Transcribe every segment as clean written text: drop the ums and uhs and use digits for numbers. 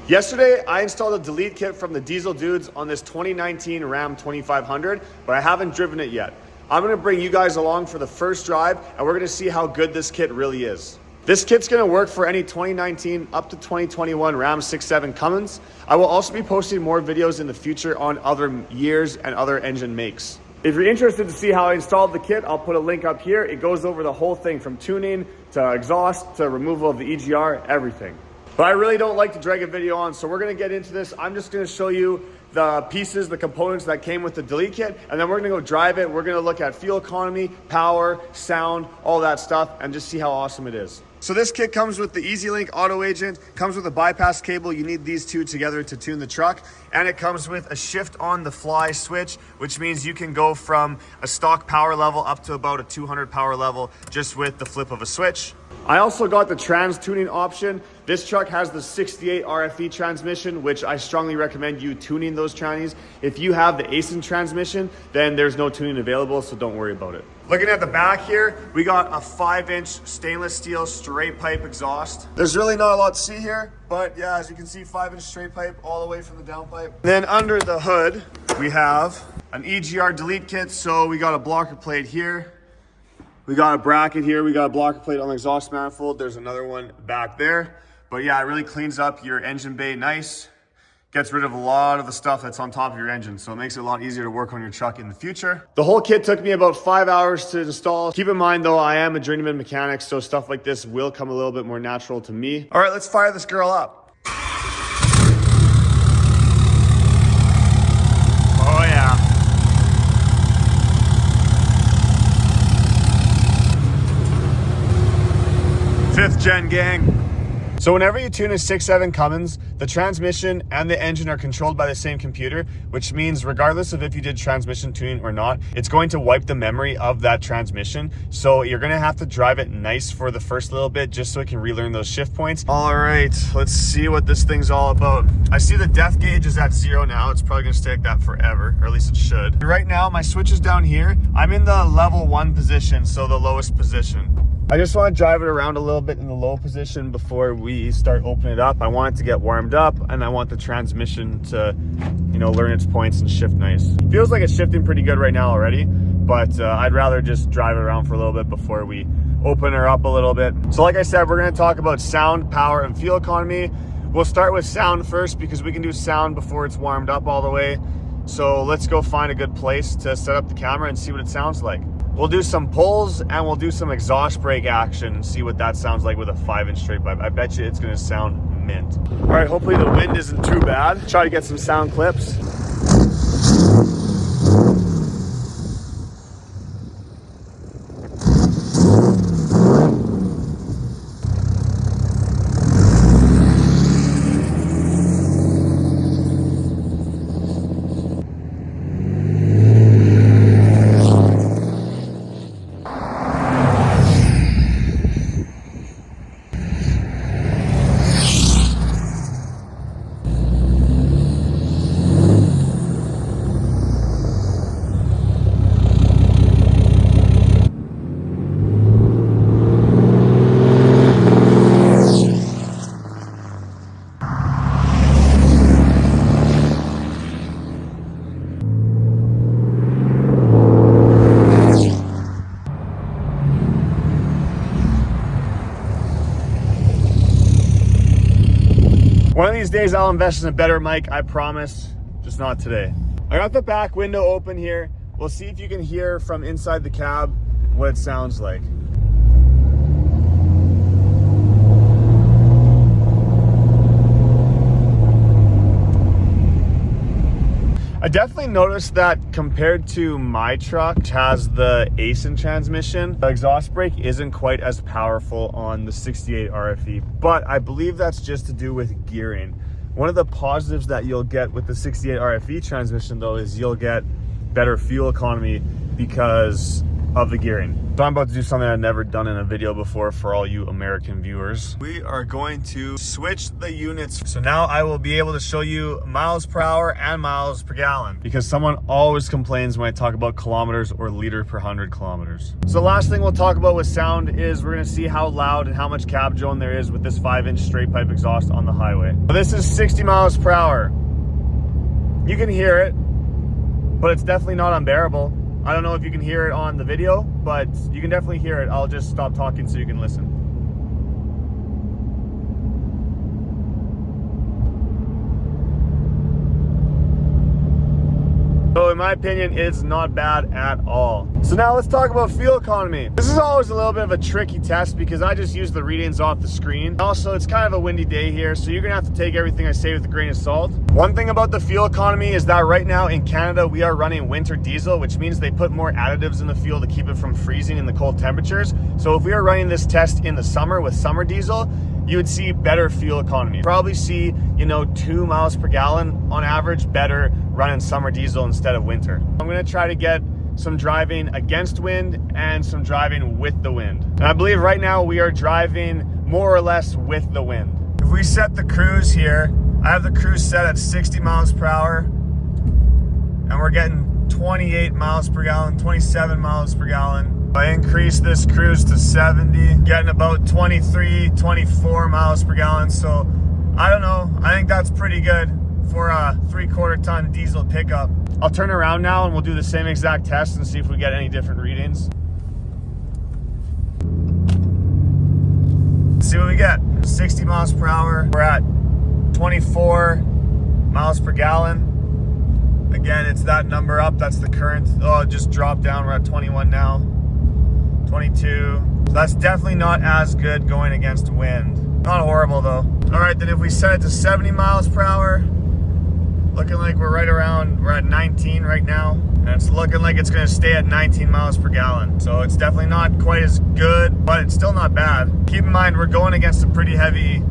Yesterday, I installed a delete kit from the Diesel Dudes on this 2019 Ram 2500, but I haven't driven it yet. I'm gonna bring you guys along for the first drive, and we're gonna see how good this kit really is. This kit's gonna work for any 2019 up to 2021 Ram 6.7 Cummins. I will also be posting more videos in the future on other years and other engine makes. If you're interested to see how I installed the kit, I'll put a link up here. It goes over the whole thing from tuning to exhaust to removal of the EGR, everything. But I really don't like to drag a video on, so we're gonna get into this. I'm just gonna show you the pieces, the components that came with the delete kit, and then we're gonna go drive it. We're gonna look at fuel economy, power, sound, all that stuff, and just see how awesome it is. So this kit comes with the EasyLink auto agent, comes with a bypass cable. You need these two together to tune the truck. And it comes with a shift on the fly switch, which means you can go from a stock power level up to about a 200 power level just with the flip of a switch. I also got the trans tuning option. This truck has the 68 RFE transmission, which I strongly recommend you tuning those trannies. If you have the ASIN transmission, then there's no tuning available, so don't worry about it. Looking at the back here, we got a 5-inch stainless steel straight pipe exhaust. There's really not a lot to see here, but yeah, as you can see, 5-inch straight pipe all the way from the downpipe. Then under the hood, we have an EGR delete kit. So we got a blocker plate here. We got a bracket here. We got a blocker plate on the exhaust manifold. There's another one back there. But yeah, it really cleans up your engine bay nice. Gets rid of a lot of the stuff that's on top of your engine. So it makes it a lot easier to work on your truck in the future. The whole kit took me about 5 hours to install. Keep in mind though, I am a journeyman mechanic, so stuff like this will come a little bit more natural to me. All right, let's fire this girl up. Oh yeah. 5th gen gang. So whenever you tune a 6.7 Cummins, the transmission and the engine are controlled by the same computer, which means regardless of if you did transmission tuning or not, it's going to wipe the memory of that transmission. So you're gonna have to drive it nice for the first little bit just so it can relearn those shift points. All right, let's see what this thing's all about. I see the depth gauge is at 0 now. It's probably gonna stay like that forever, or at least it should. Right now, my switch is down here. I'm in the level 1 position, so the lowest position. I just want to drive it around a little bit in the low position before we start opening it up. I want it to get warmed up, and I want the transmission to, you know, learn its points and shift nice. Feels like it's shifting pretty good right now already, but I'd rather just drive it around for a little bit before we open her up a little bit. So like I said, we're going to talk about sound, power, and fuel economy. We'll start with sound first because we can do sound before it's warmed up all the way. So let's go find a good place to set up the camera and see what it sounds like. We'll do some pulls and we'll do some exhaust brake action and see what that sounds like with a 5-inch straight pipe. I bet you it's gonna sound mint. All right, hopefully the wind isn't too bad. Try to get some sound clips. One of these days I'll invest in a better mic, I promise, just not today. I got the back window open here. We'll see if you can hear from inside the cab what it sounds like. I definitely noticed that compared to my truck, which has the ASIN transmission, the exhaust brake isn't quite as powerful on the 68 RFE, but I believe that's just to do with gearing. One of the positives that you'll get with the 68 RFE transmission though is you'll get better fuel economy because of the gearing. So I'm about to do something I've never done in a video before for all you American viewers. We are going to switch the units. So now I will be able to show you miles per hour and miles per gallon, because someone always complains when I talk about kilometers or liter per 100 kilometers. So the last thing we'll talk about with sound is we're gonna see how loud and how much cab drone there is with this 5-inch straight pipe exhaust on the highway. So this is 60 miles per hour. You can hear it, but it's definitely not unbearable. I don't know if you can hear it on the video, but you can definitely hear it. I'll just stop talking so you can listen. So in my opinion, it's not bad at all. So now let's talk about fuel economy. This is always a little bit of a tricky test because I just use the readings off the screen. Also, it's kind of a windy day here, so you're gonna have to take everything I say with a grain of salt. One thing about the fuel economy is that right now in Canada, we are running winter diesel, which means they put more additives in the fuel to keep it from freezing in the cold temperatures. So if we are running this test in the summer with summer diesel, you would see better fuel economy. Probably see, 2 miles per gallon on average better running summer diesel instead of winter. I'm gonna try to get some driving against wind and some driving with the wind. And I believe right now we are driving more or less with the wind. If we set the cruise here, I have the cruise set at 60 miles per hour and we're getting 28 miles per gallon, 27 miles per gallon. If I increase this cruise to 70, getting about 23, 24 miles per gallon. So I don't know, I think that's pretty good for a 3/4 ton diesel pickup. I'll turn around now and we'll do the same exact test and see if we get any different readings. Let's see what we get. 60 miles per hour. We're at 24 miles per gallon. Again, it's that number up. That's the current. Oh, it just dropped down. We're at 21 now. 22. So that's definitely not as good going against wind. Not horrible though. All right, then if we set it to 70 miles per hour, looking like we're at 19 right now. And it's looking like it's gonna stay at 19 miles per gallon. So it's definitely not quite as good, but it's still not bad. Keep in mind, we're going against a pretty heavy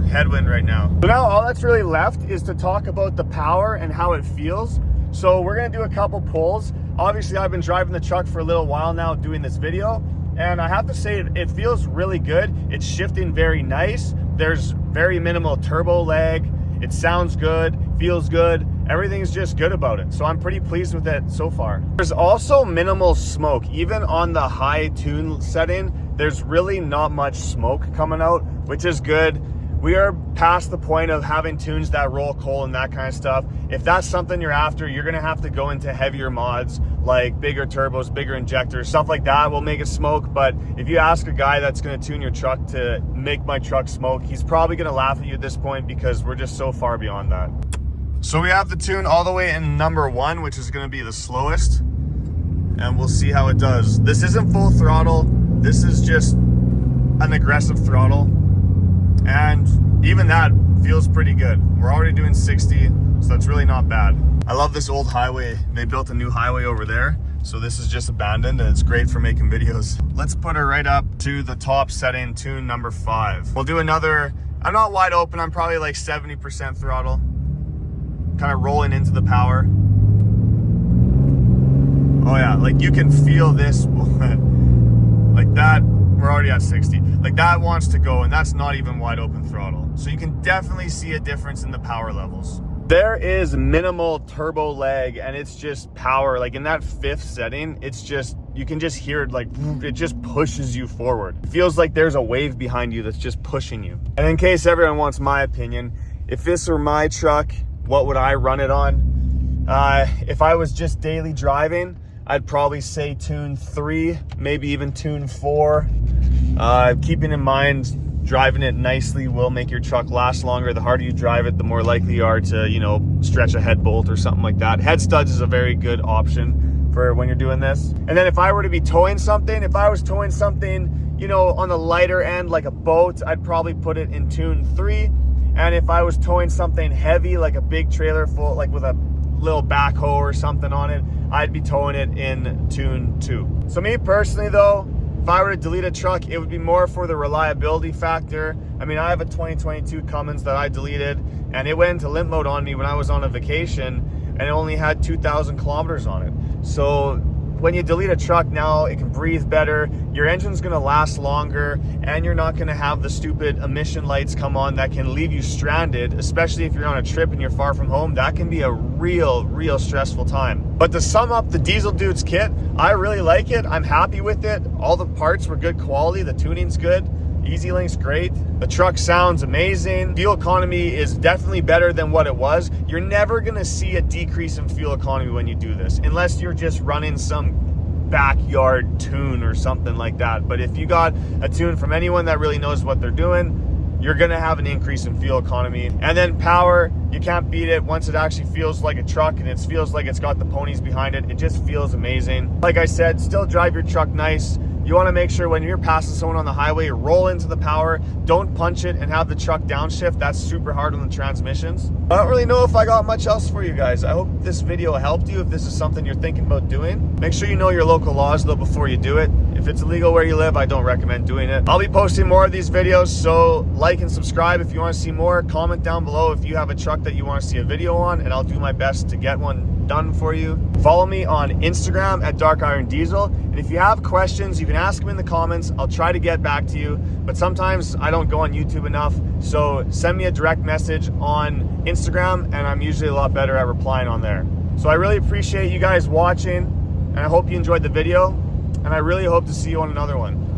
headwind right now. So now all that's really left is to talk about the power and how it feels. So we're gonna do a couple polls. Obviously, I've been driving the truck for a little while now doing this video, and I have to say it feels really good. It's shifting very nice. There's very minimal turbo lag. It sounds good, feels good. Everything's just good about it. So I'm pretty pleased with it so far. There's also minimal smoke. Even on the high tune setting, there's really not much smoke coming out, which is good. We are past the point of having tunes that roll coal and that kind of stuff. If that's something you're after, you're gonna have to go into heavier mods, like bigger turbos, bigger injectors, stuff like that will make it smoke. But if you ask a guy that's gonna tune your truck to make my truck smoke, he's probably gonna laugh at you at this point because we're just so far beyond that. So we have the tune all the way in number 1, which is gonna be the slowest. And we'll see how it does. This isn't full throttle. This is just an aggressive throttle. And even that feels pretty good. We're already doing 60, so that's really not bad. I love this old highway. They built a new highway over there, so this is just abandoned and it's great for making videos. Let's put her right up to the top setting, tune number 5. We'll do another, I'm not wide open, I'm probably like 70% throttle. Kind of rolling into the power. Oh yeah, like you can feel this, like that. We're already at 60. Like that wants to go, and that's not even wide open throttle. So you can definitely see a difference in the power levels. There is minimal turbo lag, and it's just power. Like in that 5th setting, it's just, you can just hear it, like it just pushes you forward. It feels like there's a wave behind you that's just pushing you. And in case everyone wants my opinion, if this were my truck, what would I run it on? If I was just daily driving, I'd probably say tune 3, maybe even tune 4. Keeping in mind, driving it nicely will make your truck last longer. The harder you drive it, the more likely you are to, stretch a head bolt or something like that. Head studs is a very good option for when you're doing this. And then if I were to be towing something, on the lighter end, like a boat, I'd probably put it in tune 3. And if I was towing something heavy, like a big trailer full, like with a little backhoe or something on it, I'd be towing it in tune 2. So me personally though, if I were to delete a truck, it would be more for the reliability factor. I mean, I have a 2022 Cummins that I deleted, and it went into limp mode on me when I was on a vacation, and it only had 2,000 kilometers on it. So when you delete a truck now, it can breathe better, your engine's gonna last longer, and you're not gonna have the stupid emission lights come on that can leave you stranded, especially if you're on a trip and you're far from home. That can be a real stressful time. But to sum up the Diesel Dudes kit, I really like it. I'm happy with it. All the parts were good quality. The tuning's good. Easy Link's great. The truck sounds amazing. Fuel economy is definitely better than what it was. You're never gonna see a decrease in fuel economy when you do this, unless you're just running some backyard tune or something like that. But if you got a tune from anyone that really knows what they're doing, you're gonna have an increase in fuel economy. And then power, you can't beat it. Once it actually feels like a truck and it feels like it's got the ponies behind it, it just feels amazing. Like I said, still drive your truck nice. You want to make sure when you're passing someone on the highway, roll into the power, don't punch it and have the truck downshift. That's super hard on the transmissions. I don't really know if I got much else for you guys. I hope this video helped you if this is something you're thinking about doing. Make sure you know your local laws though before you do it. If it's illegal where you live, I don't recommend doing it. I'll be posting more of these videos, so like and subscribe if you want to see more. Comment down below if you have a truck that you want to see a video on, and I'll do my best to get one done for you. Follow me on Instagram at Dark Iron Diesel, and if you have questions, you can ask them in the comments. I'll try to get back to you, but sometimes I don't go on YouTube enough, so send me a direct message on Instagram, and I'm usually a lot better at replying on there. So I really appreciate you guys watching, and I hope you enjoyed the video, and I really hope to see you on another one.